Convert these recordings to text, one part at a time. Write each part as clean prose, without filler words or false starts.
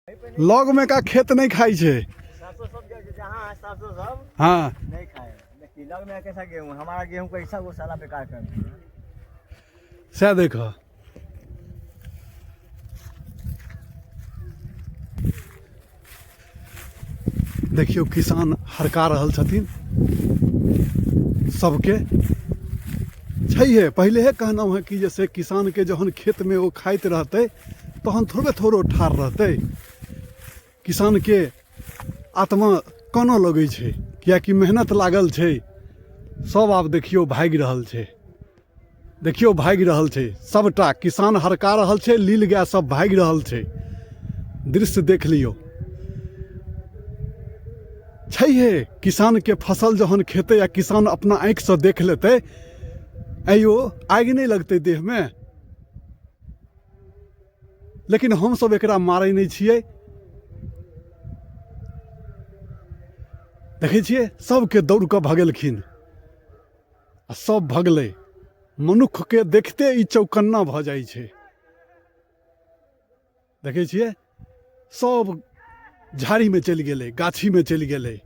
Log में का खेत नहीं खाई छे। हाँ नहीं खाए। लग में कैसा गेहूँ, हमारा गेहूँ कैसा वो साला बेकार कर दिया। सह देखो देखियो किसान हरका रहल छथिन सबके छैहे। पहले हे कहना है कि जैसे किसान के जहन खेत में वो खाइत रहते तहन थोड़े थोड़ो ठार रहते। किसान के आत्मा काना लगे छे कियाकि मेहनत लागल छे। सब आब देखियो भागि रहल छे, देखियो भागि रहल छे। सबटा किसान हरका रहल छे, लील गाय सब भागि रहल छे। दृश्य देख लियो। छैहे किसान के फसल जहन खेते या किसान अपना आँख से देख लेते अयो आगि नहीं लगते देह में। लेकिन हम सब एकरा मारे नहीं छिए। देखे छिए सबके दौड़ के भगेलखिन आ सब भगले। मनुख के देखते ई चौकन्ना भ जाई छे। देखे छिए सब झाड़ी में चलि गेले, गाछी में चलि गेले।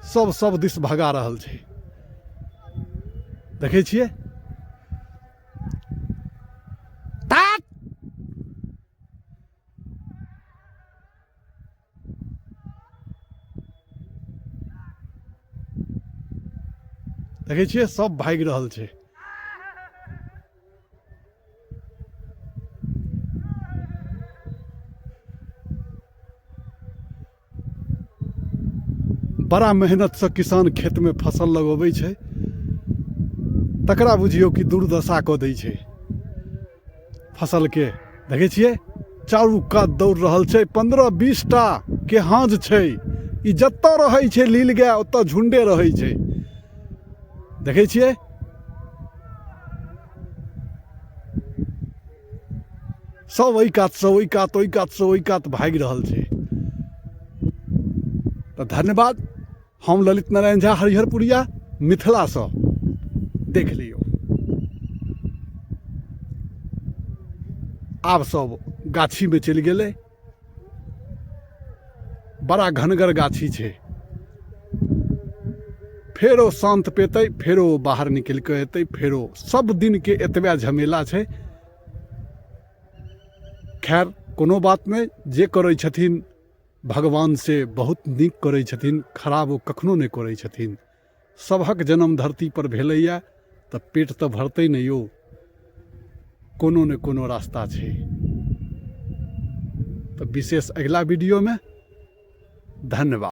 सब दिस भगा रहल छे। देखे छिए तात देखे छिए सब भागि रहल छे। बड़ा मेहनत से किसान खेत में फसल लगबै छे, तकरा बुझियो कि दुर्दशा क दै छे फसल के। देखे छिए चारू कात दौड़ रहल छे। 15-20 टा के हाथ छे। ई जत्ता रहै छे लील गाय ओत्ता झुंडे रहै छे। देखे छिए सब ओई कात से ओई कात, ओई कात से ओई कात भागि रहल छे। तो धन्यवाद। हम ललित नारायण झा, हरिहरपुरिया, मिथिला से। देख लियो आब सब गाछी में चलि गेले। बड़ा घनगर गाछी छे। फेरो शांत पेते, फेरो बाहर निकल के एते, फेरो सब दिन के एतबे झमेला छे। खैर कोनो बात नहीं, जे करै छथिन भगवान से बहुत नीक करै छथिन, खराब ओ कखनो नहीं करै छथिन। सबहक जन्म धरती पर भेलैया तऽ पेट तऽ भरतै नहीं यौ। कोनो ने कोनो रास्ता छे। तो विशेष अगला वीडियो में। धन्यवाद।